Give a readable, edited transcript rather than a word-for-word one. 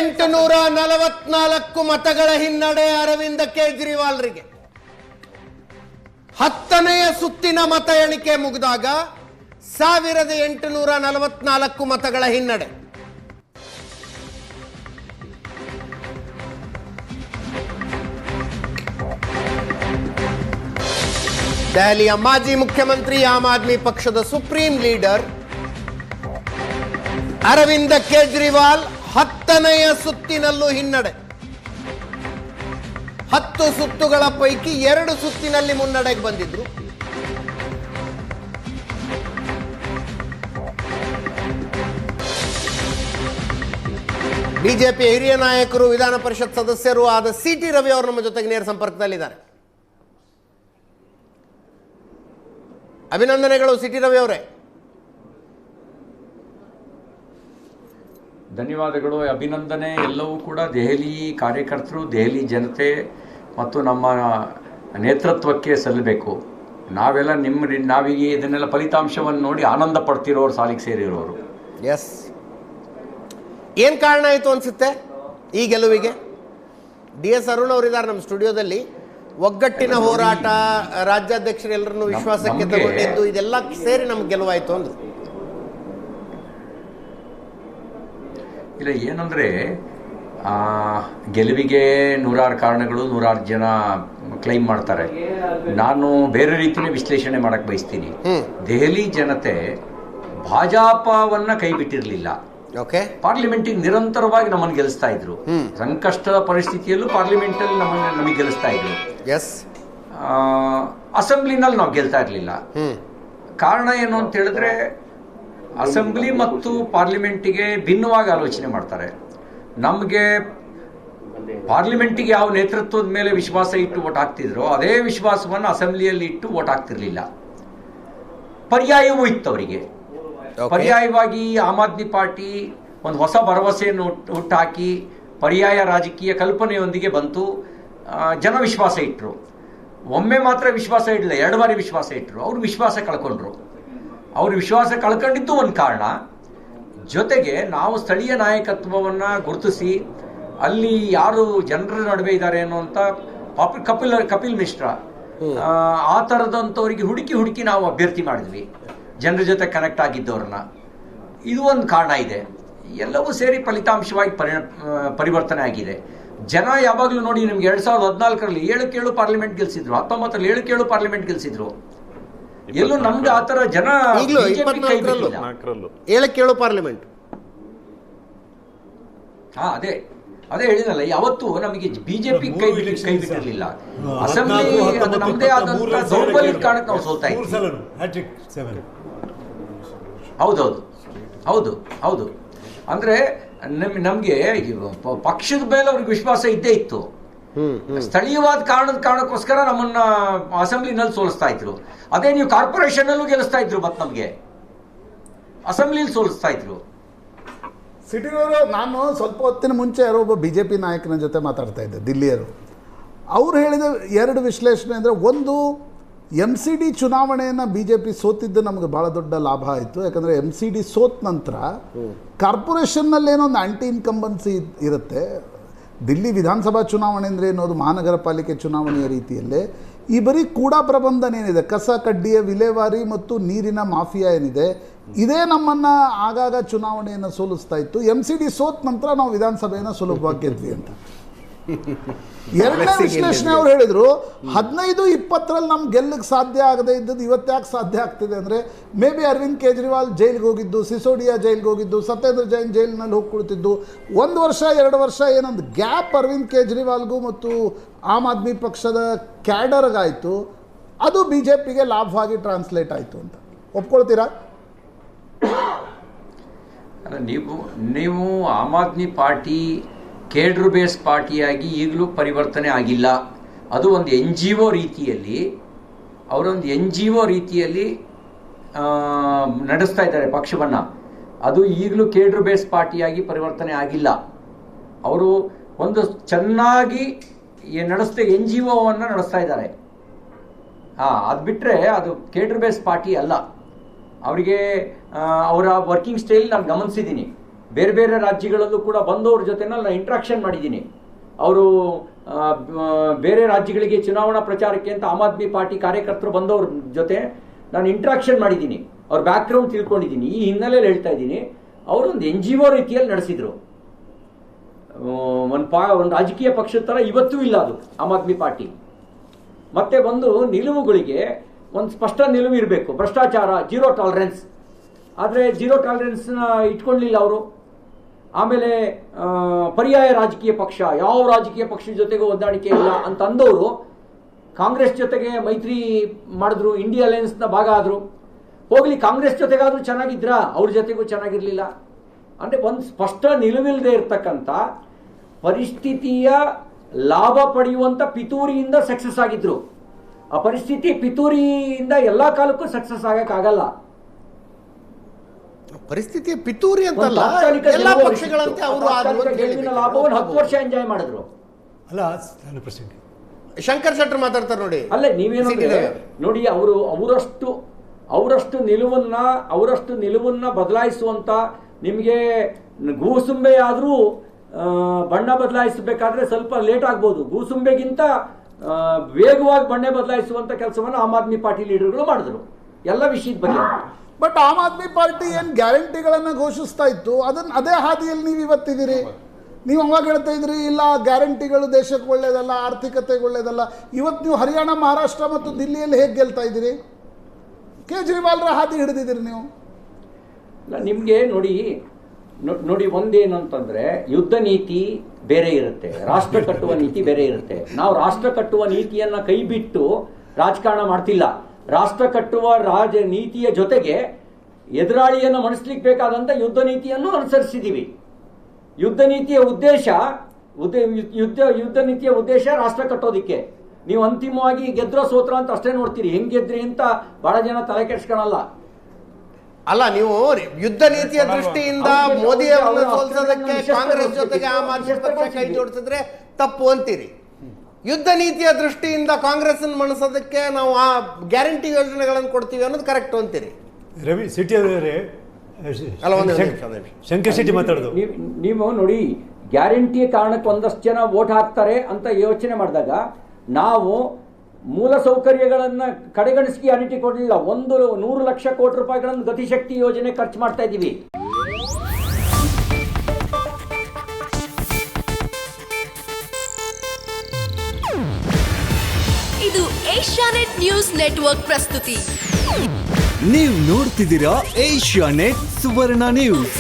844 ಮತಗಳ ಹಿನ್ನಡೆ ಅರವಿಂದ ಕೇಜ್ರಿವಾಲ್ರಿಗೆ. 10ನೆಯ ಸುತ್ತಿನ ಮತ ಎಣಿಕೆ ಮುಗಿದಾಗ 1844 ಮತಗಳ ಹಿನ್ನಡೆ. ದೆಹಲಿಯ ಮಾಜಿ ಮುಖ್ಯಮಂತ್ರಿ ಆಮ್ ಆದ್ಮಿ ಪಕ್ಷದ ಸುಪ್ರೀಂ ಲೀಡರ್ ಅರವಿಂದ ಕೇಜ್ರಿವಾಲ್ 10ನೆಯ ಸುತ್ತಿನಲ್ಲೂ ಹಿನ್ನಡೆ. 10 ಸುತ್ತುಗಳ ಪೈಕಿ 2 ಸುತ್ತಿನಲ್ಲಿ ಮುನ್ನಡೆಗೆ ಬಂದಿದ್ರು. ಬಿಜೆಪಿ ಹಿರಿಯ ನಾಯಕರು, ವಿಧಾನ ಪರಿಷತ್ ಸದಸ್ಯರು ಆದ ಸಿಟಿ ರವಿ ಅವರು ನಮ್ಮ ಜೊತೆಗೆ ನೇರ ಸಂಪರ್ಕದಲ್ಲಿದ್ದಾರೆ. ಅಭಿನಂದನೆಗಳು ಸಿಟಿ ರವಿ ಅವರೇ. ಧನ್ಯವಾದಗಳು, ಅಭಿನಂದನೆ. ಎಲ್ಲವೂ ಕೂಡ ದೆಹಲಿ ಕಾರ್ಯಕರ್ತರು, ದೆಹಲಿ ಜನತೆ ಮತ್ತು ನಮ್ಮ ನೇತೃತ್ವಕ್ಕೆ ಸಲ್ಲಬೇಕು. ನಾವೀಗ ಇದನ್ನೆಲ್ಲ ಫಲಿತಾಂಶವನ್ನು ನೋಡಿ ಆನಂದ ಪಡ್ತಿರೋರು, ಸಾಲಿಗೆ ಸೇರಿರೋರು. ಎಸ್, ಏನು ಕಾರಣ ಆಯಿತು ಅನ್ಸುತ್ತೆ ಈ ಗೆಲುವಿಗೆ? DS ಅರುಣ್ ಅವರಿದ್ದಾರೆ ನಮ್ಮ ಸ್ಟುಡಿಯೋದಲ್ಲಿ. ಒಗ್ಗಟ್ಟಿನ ಹೋರಾಟ, ರಾಜ್ಯಾಧ್ಯಕ್ಷರು ಎಲ್ಲರನ್ನು ವಿಶ್ವಾಸಕ್ಕೆ ತಗೊಂಡಿದ್ದು, ಇದೆಲ್ಲ ಸೇರಿ ನಮ್ಗೆ ಗೆಲುವಾಯಿತು ಅಂದ್ರು. ಇಲ್ಲ, ಏನಂದರೆ ಗೆಲುವಿಗೆ 100 ಕಾರಣಗಳು, 100 ಜನ ಕ್ಲೈಮ್ ಮಾಡ್ತಾರೆ. ನಾನು ಬೇರೆ ರೀತಿಯೇ ವಿಶ್ಲೇಷಣೆ ಮಾಡಕ್ಕೆ ಬಯಸ್ತೀನಿ. ದೆಹಲಿ ಜನತೆ ಭಾಜಪವನ್ನ ಕೈ ಬಿಟ್ಟಿರಲಿಲ್ಲ. ಪಾರ್ಲಿಮೆಂಟಿಗೆ ನಿರಂತರವಾಗಿ ನಮ್ಮನ್ನು ಗೆಲ್ಲಿಸ್ತಾ ಇದ್ರು. ಸಂಕಷ್ಟದ ಪರಿಸ್ಥಿತಿಯಲ್ಲೂ ಪಾರ್ಲಿಮೆಂಟಲ್ಲಿ ನಮಗೆ ಗೆಲ್ಲಿಸ್ತಾ ಇದ್ರು. ಅಸೆಂಬ್ಲಿನಲ್ಲಿ ನಾವು ಗೆಲ್ತಾ ಇರಲಿಲ್ಲ. ಕಾರಣ ಏನು ಅಂತ ಹೇಳಿದ್ರೆ, ಅಸೆಂಬ್ಲಿ ಮತ್ತು ಪಾರ್ಲಿಮೆಂಟಿಗೆ ಭಿನ್ನವಾಗಿ ಆಲೋಚನೆ ಮಾಡ್ತಾರೆ. ನಮಗೆ ಪಾರ್ಲಿಮೆಂಟಿಗೆ ಯಾವ ನೇತೃತ್ವದ ಮೇಲೆ ವಿಶ್ವಾಸ ಇಟ್ಟು ವೋಟ್ ಹಾಕ್ತಿದ್ರೋ ಅದೇ ವಿಶ್ವಾಸವನ್ನು ಅಸೆಂಬ್ಲಿಯಲ್ಲಿ ಇಟ್ಟು ವೋಟ್ ಹಾಕ್ತಿರ್ಲಿಲ್ಲ. ಪರ್ಯಾಯವೂ ಇತ್ತು ಅವರಿಗೆ. ಪರ್ಯಾಯವಾಗಿ ಆಮ್ ಆದ್ಮಿ ಪಾರ್ಟಿ ಒಂದು ಹೊಸ ಭರವಸೆಯನ್ನು ಹುಟ್ಟಾಕಿ ಪರ್ಯಾಯ ರಾಜಕೀಯ ಕಲ್ಪನೆಯೊಂದಿಗೆ ಬಂತು. ಜನ ವಿಶ್ವಾಸ ಇಟ್ಟರು. ಒಮ್ಮೆ ಮಾತ್ರ ವಿಶ್ವಾಸ ಇಡಲಿಲ್ಲ, 2 ಬಾರಿ ವಿಶ್ವಾಸ ಇಟ್ಟರು. ಅವರು ವಿಶ್ವಾಸ ಕಳ್ಕೊಂಡ್ರು. ಅವರು ವಿಶ್ವಾಸ ಕಳ್ಕೊಂಡಿದ್ದು ಒಂದು ಕಾರಣ. ಜೊತೆಗೆ ನಾವು ಸ್ಥಳೀಯ ನಾಯಕತ್ವವನ್ನು ಗುರುತಿಸಿ ಅಲ್ಲಿ ಯಾರು ಜನರ ನಡುವೆ ಇದ್ದಾರೆ ಅನ್ನುವಂಥ ಕಪಿಲ್ ಮಿಶ್ರಾ ಆ ಥರದಂಥವ್ರಿಗೆ ಹುಡುಕಿ ನಾವು ಅಭ್ಯರ್ಥಿ ಮಾಡಿದ್ವಿ, ಜನರ ಜೊತೆ ಕನೆಕ್ಟ್ ಆಗಿದ್ದವ್ರನ್ನ. ಇದು ಒಂದು ಕಾರಣ ಇದೆ. ಎಲ್ಲವೂ ಸೇರಿ ಫಲಿತಾಂಶವಾಗಿ ಪರಿವರ್ತನೆ ಆಗಿದೆ. ಜನ ಯಾವಾಗಲೂ ನೋಡಿ, ನಿಮ್ಗೆ 2014ರಲ್ಲಿ 7 ಪಾರ್ಲಿಮೆಂಟ್ ಗೆಲ್ಸಿದ್ರು, 19ರಲ್ಲಿ 7 ಪಾರ್ಲಿಮೆಂಟ್ ಗೆಲ್ಸಿದ್ರು. ಎಲ್ಲೂ ನಮ್ಗೆ ಆ ಥರ ಜನ 7 ಪಾರ್ಲಿಮೆಂಟ್. ಅದೇ ಹೇಳಿದಲ್ಲ, ಯಾವತ್ತೂ ನಮಗೆ ಬಿಜೆಪಿ ಕೈ ಬಿಟ್ಟಿರಲಿಲ್ಲ. ಅಸೆಂಬ್ಲಿ ನಮ್ಮದೇ ಆದಂತ ದೌರ್ಬಲ್ಯದ ಕಾರಣಕ್ಕೆ ನಾವು ಸೋಲ್ತಾ ಇದ್ವಿ. ಹೌದು. ಅಂದ್ರೆ ನಮ್ಗೆ ಪಕ್ಷದ ಮೇಲೆ ಅವ್ರಿಗೆ ವಿಶ್ವಾಸ ಇದ್ದೇ ಇತ್ತು. ಸ್ಥಳೀಯವಾದ ಕಾರಣಕ್ಕೋಸ್ಕರ ನಮ್ಮನ್ನ ಅಸೆಂಬ್ಲಿನಲ್ಲಿ ಸೋಲಿಸ್ತಾ ಇದ್ರು. ಅದೇ ನೀವು ಕಾರ್ಪೊರೇಷನ್ ಅಲ್ಲೂ ಗೆಲ್ಲಿಸ್ತಾ ಇದ್ರು, ಮತ್ತೆ ನಮ್ಗೆ ಅಸೆಂಬ್ಲಿಯಲ್ಲಿ ಸೋಲಿಸ್ತಾ ಇದ್ರು. ಸಿಟಿಯವರು, ನಾನು ಸ್ವಲ್ಪ ಹೊತ್ತಿನ ಮುಂಚೆ ಯಾರೋ ಒಬ್ಬ BJP ನಾಯಕನ ಜೊತೆ ಮಾತಾಡ್ತಾ ಇದ್ದೆ, ದಿಲ್ಲಿಯರು. ಅವ್ರು ಹೇಳಿದ 2 ವಿಶ್ಲೇಷಣೆ ಅಂದರೆ, ಒಂದು, MCD ಚುನಾವಣೆಯನ್ನು BJP ಸೋತಿದ್ದು ನಮಗೆ ಭಾಳ ದೊಡ್ಡ ಲಾಭ ಆಯಿತು. ಯಾಕಂದರೆ MCD ಸೋತ ನಂತರ ಕಾರ್ಪೊರೇಷನ್ನಲ್ಲೇನೋ ಒಂದು ಆ್ಯಂಟಿ ಇನ್ಕಂಬನ್ಸಿ ಇರುತ್ತೆ. ದಿಲ್ಲಿ ವಿಧಾನಸಭಾ ಚುನಾವಣೆ ಅಂದರೆ ಏನೋದು ಮಹಾನಗರ ಪಾಲಿಕೆ ಚುನಾವಣೆಯ ರೀತಿಯಲ್ಲೇ ಈ ಬರೀ ಕೂಡ ಪ್ರಬಂಧನ ಏನಿದೆ, ಕಸ ಕಡ್ಡಿಯ ವಿಲೇವಾರಿ ಮತ್ತು ನೀರಿನ ಮಾಫಿಯಾ ಏನಿದೆ, ಇದೇ ನಮ್ಮನ್ನು ಆಗಾಗ ಚುನಾವಣೆಯನ್ನು ಸೋಲಿಸ್ತಾ ಇತ್ತು. MCD ಸೋತ ನಂತರ ನಾವು ವಿಧಾನಸಭೆಯನ್ನು ಸುಲಭವಾಗಿ ಗೆದ್ವಿ ಅಂತ. 2ನೇ ವಿಶ್ಲೇಷಣೆ ಅವ್ರು ಹೇಳಿದರು, 15-20ರಲ್ಲಿ ನಮ್ಗೆ ಗೆಲ್ಲಕ್ಕೆ ಸಾಧ್ಯ ಆಗದೆ ಇದ್ದದ್ದು ಇವತ್ತ್ಯಾಕೆ ಸಾಧ್ಯ ಆಗ್ತಿದೆ ಅಂದರೆ, ಮೇ ಬಿ ಅರವಿಂದ್ ಕೇಜ್ರಿವಾಲ್ ಜೈಲಿಗೆ ಹೋಗಿದ್ದು, ಸಿಸೋಡಿಯಾ ಜೈಲಿಗೆ ಹೋಗಿದ್ದು, ಸತ್ಯೇಂದ್ರ ಜೈನ್ ಜೈಲಿನಲ್ಲಿ ಹೋಗಿ ಕುಳಿತಿದ್ದು, 1 ವರ್ಷ 2 ವರ್ಷ ಏನೊಂದು ಗ್ಯಾಪ್ ಅರವಿಂದ್ ಕೇಜ್ರಿವಾಲ್ಗೂ ಮತ್ತು ಆಮ್ ಆದ್ಮಿ ಪಕ್ಷದ ಕ್ಯಾಡರ್ಗಾಯಿತು. ಅದು BJPಗೆ ಲಾಭವಾಗಿ ಟ್ರಾನ್ಸ್ಲೇಟ್ ಆಯಿತು ಅಂತ ಒಪ್ಕೊಳ್ತೀರಾ? ನೀವು Aam Aadmi party cadre base ಪಾರ್ಟಿಯಾಗಿ ಈಗಲೂ ಪರಿವರ್ತನೆ ಆಗಿಲ್ಲ. ಅದು ಒಂದು NGO ರೀತಿಯಲ್ಲಿ, ಅವರೊಂದು NGO ರೀತಿಯಲ್ಲಿ ನಡೆಸ್ತಾ ಇದ್ದಾರೆ ಪಕ್ಷವನ್ನು. ಅದು ಈಗಲೂ ಕೇಡ್ರ್ ಬೇಸ್ ಪಾರ್ಟಿಯಾಗಿ ಪರಿವರ್ತನೆ ಆಗಿಲ್ಲ. ಅವರು ಒಂದು ಚೆನ್ನಾಗಿ ನಡೆಸ್ತಾ NGOವನ್ನು ನಡೆಸ್ತಾ ಇದ್ದಾರೆ. ಅದು ಬಿಟ್ಟರೆ ಅದು ಕೇಡ್ರ್ ಬೇಸ್ ಪಾರ್ಟಿ ಅಲ್ಲ. ಅವರಿಗೆ ಅವರ ವರ್ಕಿಂಗ್ ಸ್ಟೈಲ್ ನಾನು ಗಮನಿಸಿದ್ದೀನಿ. ಬೇರೆ ಬೇರೆ ರಾಜ್ಯಗಳಲ್ಲೂ ಕೂಡ ಬಂದವ್ರ ಜೊತೆನಲ್ಲಿ ನಾನು ಇಂಟ್ರಾಕ್ಷನ್ ಮಾಡಿದ್ದೀನಿ. ಅವರು ಬೇರೆ ರಾಜ್ಯಗಳಿಗೆ ಚುನಾವಣಾ ಪ್ರಚಾರಕ್ಕೆ ಅಂತ ಆಮ್ ಆದ್ಮಿ ಪಾರ್ಟಿ ಕಾರ್ಯಕರ್ತರು ಬಂದವ್ರ ಜೊತೆ ನಾನು ಇಂಟ್ರಾಕ್ಷನ್ ಮಾಡಿದ್ದೀನಿ, ಅವ್ರ ಬ್ಯಾಕ್ಗ್ರೌಂಡ್ ತಿಳ್ಕೊಂಡಿದ್ದೀನಿ. ಈ ಹಿನ್ನೆಲೆಯಲ್ಲಿ ಹೇಳ್ತಾ ಇದ್ದೀನಿ, ಅವರೊಂದು NGO ರೀತಿಯಲ್ಲಿ ನಡೆಸಿದ್ರು. ಒಂದು ರಾಜಕೀಯ ಪಕ್ಷದ ಥರ ಇವತ್ತೂ ಇಲ್ಲ ಅದು ಆಮ್ ಆದ್ಮಿ ಪಾರ್ಟಿ. ಮತ್ತೆ ಒಂದು ನಿಲುವುಗಳಿಗೆ ಒಂದು ಸ್ಪಷ್ಟ ನಿಲುವು ಇರಬೇಕು. ಭ್ರಷ್ಟಾಚಾರ, ಜೀರೋ ಟಾಲರೆನ್ಸ್. ಆದರೆ ಜೀರೋ ಟಾಲರೆನ್ಸ್ನ ಇಟ್ಕೊಳ್ಳಲಿಲ್ಲ ಅವರು. ಆಮೇಲೆ ಪರ್ಯಾಯ ರಾಜಕೀಯ ಪಕ್ಷ, ಯಾವ ರಾಜಕೀಯ ಪಕ್ಷದ ಜೊತೆಗೂ ಹೊಂದಾಣಿಕೆ ಇಲ್ಲ ಅಂತ ಅಂದವರು ಕಾಂಗ್ರೆಸ್ ಜೊತೆಗೆ ಮೈತ್ರಿ ಮಾಡಿದ್ರು, ಇಂಡಿಯಾ ಅಲಯನ್ಸ್ನ ಭಾಗ ಆದರು. ಹೋಗ್ಲಿ, ಕಾಂಗ್ರೆಸ್ ಜೊತೆಗಾದರೂ ಚೆನ್ನಾಗಿದ್ರ, ಅವ್ರ ಜೊತೆಗೂ ಚೆನ್ನಾಗಿರಲಿಲ್ಲ. ಅಂದರೆ ಒಂದು ಸ್ಪಷ್ಟ ನಿಲುವಿಲ್ಲದೆ ಇರ್ತಕ್ಕಂಥ ಪರಿಸ್ಥಿತಿಯ ಲಾಭ ಪಡೆಯುವಂಥ ಪಿತೂರಿಯಿಂದ ಸಕ್ಸಸ್ ಆಗಿದ್ರು. ಆ ಪರಿಸ್ಥಿತಿ ಪಿತೂರಿಯಿಂದ ಎಲ್ಲ ಕಾಲಕ್ಕೂ ಸಕ್ಸಸ್ ಆಗಕ್ಕಾಗಲ್ಲ. ಪರಿಸ್ಥಿತಿ ಪಿತೂರಿ ಅಂತಲ್ಲ, ಎಲ್ಲ ಪಕ್ಷಗಳಂತೆ ಅವರು ಲಾಭವನ್ನು 10 ವರ್ಷ ಎಂಜಾಯ್ ಮಾಡಿದ್ರು. ಅಲ್ಲ, ನನ್ನ ಪ್ರಶ್ನೆ ಶಂಕರ್ ಶೆಟ್ಟರ್ ಮಾತಾಡ್ತಾರೆ ನೋಡಿ. ಅಲ್ಲೇ ನೀವೇನು ನೋಡಿ, ಅವರಷ್ಟು ನಿಲುವನ್ನ ಬದಲಾಯಿಸುವಂತ, ನಿಮಗೆ ಗೂಸುಂಬೆ ಆದರೂ ಬಣ್ಣ ಬದಲಾಯಿಸಬೇಕಾದ್ರೆ ಸ್ವಲ್ಪ ಲೇಟ್ ಆಗ್ಬೋದು. ಗೂಸುಂಬೆಗಿಂತ ವೇಗವಾಗಿ ಬಣ್ಣ ಬದಲಾಯಿಸುವಂತ ಕೆಲಸವನ್ನು ಆಮ್ ಆದ್ಮಿ ಪಾರ್ಟಿ ಲೀಡರ್ಗಳು ಮಾಡಿದ್ರು ಎಲ್ಲ ವಿಷಯದ ಬಗ್ಗೆ. ಬಟ್ ಆಮ್ ಆದ್ಮಿ ಪಾರ್ಟಿ ಏನು ಗ್ಯಾರಂಟಿಗಳನ್ನು ಘೋಷಿಸ್ತಾ ಇತ್ತು, ಅದೇ ಹಾದಿಯಲ್ಲಿ ನೀವು ಇವತ್ತಿದ್ದೀರಿ. ನೀವು ಅವಾಗ ಹೇಳ್ತಾ ಇದ್ರಿ ಇಲ್ಲ ಗ್ಯಾರಂಟಿಗಳು ದೇಶಕ್ಕೆ ಒಳ್ಳೇದಲ್ಲ, ಆರ್ಥಿಕತೆಗೆ ಒಳ್ಳೇದಲ್ಲ. ಇವತ್ತು ನೀವು ಹರಿಯಾಣ, ಮಹಾರಾಷ್ಟ್ರ ಮತ್ತು ದಿಲ್ಲಿಯಲ್ಲಿ ಹೇಗೆ ಗೆಲ್ತಾ ಇದ್ದೀರಿ? ಕೇಜ್ರಿವಾಲ್ರ ಹಾದಿ ಹಿಡಿದಿದ್ದೀರಿ ನೀವು. ನಿಮಗೆ ನೋಡಿ ಒಂದೇನಂತಂದ್ರೆ, ಯುದ್ಧ ನೀತಿ ಬೇರೆ ಇರುತ್ತೆ, ರಾಷ್ಟ್ರ ಕಟ್ಟುವ ನೀತಿ ಬೇರೆ ಇರುತ್ತೆ. ನಾವು ರಾಷ್ಟ್ರ ಕಟ್ಟುವ ನೀತಿಯನ್ನ ಕೈ ಬಿಟ್ಟು ರಾಜಕಾರಣ ಮಾಡ್ತಿಲ್ಲ. ರಾಷ್ಟ್ರ ಕಟ್ಟುವ ನೀತಿಯ ಜೊತೆಗೆ ಎದುರಾಳಿಯನ್ನು ಮಣಿಸ್ಲಿಕ್ಕೆ ಬೇಕಾದಂತ ಯುದ್ಧ ನೀತಿಯನ್ನು ಅನುಸರಿಸಿದ್ದೀವಿ. ಯುದ್ಧ ನೀತಿಯ ಉದ್ದೇಶ ರಾಷ್ಟ್ರ ಕಟ್ಟೋದಿಕ್ಕೆ. ನೀವು ಅಂತಿಮವಾಗಿ ಗೆದ್ರ ಸೋತ್ರ ಅಂತ ಅಷ್ಟೇ ನೋಡ್ತೀರಿ, ಹೆಂಗ್ ಗೆದ್ರಿ ಅಂತ ಬಹಳ ಜನ ತಲೆ ಕೆಡಿಸ್ಕೊಳ್ಳಲ್ಲ. ಅಲ್ಲ, ನೀವು ಯುದ್ಧ ನೀತಿಯ ದೃಷ್ಟಿಯಿಂದ ಮೋದಿಯವರನ್ನು ಸೋಲಿಸೋದಕ್ಕೆ ಕಾಂಗ್ರೆಸ್ ಜೊತೆಗೆ ಆಮ್ ಆದ್ಮಿ ಪಕ್ಷ ಕೈ ಜೋಡಿಸಿದ್ರೆ ತಪ್ಪು ಅಂತೀರಿ. ಯುದ್ಧ ನೀತಿಯ ದೃಷ್ಟಿಯಿಂದ ಕಾಂಗ್ರೆಸ್ ಮಣಿಸೋದಕ್ಕೆ ನಾವು ಆ ಗ್ಯಾರಂಟಿ ಯೋಜನೆಗಳನ್ನು ಕೊಡ್ತೀವಿ ಅನ್ನೋದು ಕರೆಕ್ಟ್ ಅಂತೀರಿ. ರವಿ ಸಿಟಿ ಅವರೇ, ಶಂಕರ್ ಶೆಟ್ಟಿ ಮಾತಾಡೋದು. ನೀವು ನೋಡಿ, ಗ್ಯಾರಂಟಿಯ ಕಾರಣಕ್ಕೆ ಒಂದಷ್ಟು ಜನ ವೋಟ್ ಹಾಕ್ತಾರೆ ಅಂತ ಯೋಚನೆ ಮಾಡಿದಾಗ ನಾವು ಮೂಲ ಸೌಕರ್ಯಗಳನ್ನ ಕಡೆಗಣಿಸಿ ಗ್ಯಾರಂಟಿ ಕೊಡಲಿಲ್ಲ. 100 ಲಕ್ಷ ಕೋಟಿ ರೂಪಾಯಿಗಳನ್ನು ಗತಿಶಕ್ತಿ ಯೋಜನೆ ಖರ್ಚು ಮಾಡ್ತಾ ಇದ್ದೀವಿ. ಇದು ಏಷ್ಯಾನೆಟ್ ನ್ಯೂಸ್ ನೆಟ್ವರ್ಕ್ ಪ್ರಸ್ತುತಿ. ನೀವು ನೋಡ್ತಿದ್ದೀರಾ ಏಷ್ಯಾನೆಟ್ ಸುವರ್ಣ ನ್ಯೂಸ್.